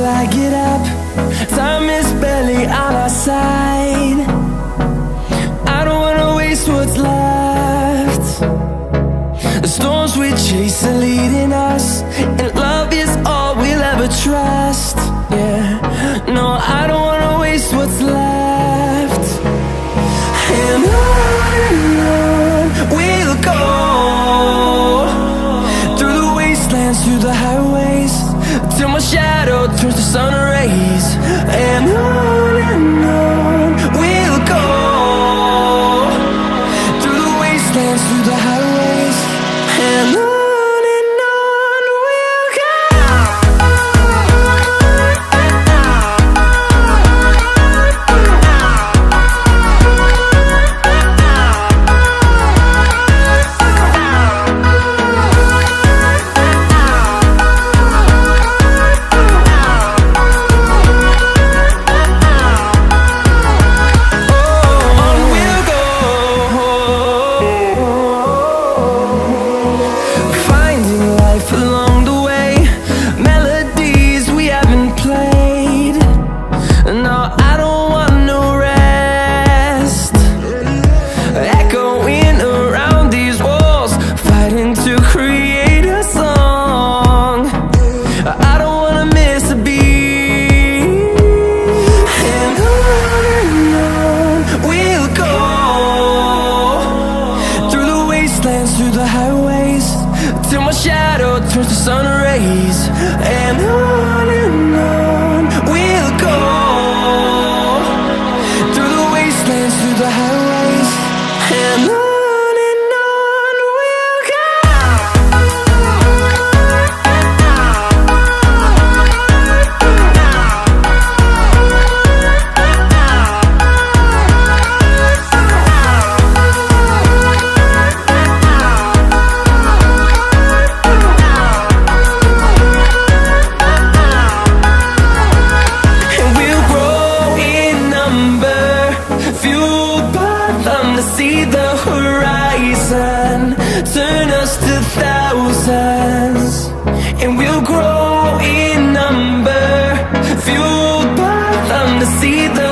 till I get up. Time is barely on our side. I don't wanna waste what's left. The storms we chase are leading us, and love is all we'll ever trust. Yeah, no, I don't wanna waste what's left. And on we'll go, through the wastelands, through the highways, till my shadow turns to sun rays. And on we'll go, through the wastelands, through the highways, and on we'll go. Along the way, melodies we haven't played. No, I don't want no rest. Echoing around these walls, fighting to create a song. I don't wanna miss a beat. And on we'll go, through the wastelands, through the highways, till my shadow turns to sun rays. And on we'll go, through the wastelands, through the highways, and on we'll go. See the horizon, turn us to thousands, and we'll grow in number, fueled by them to see the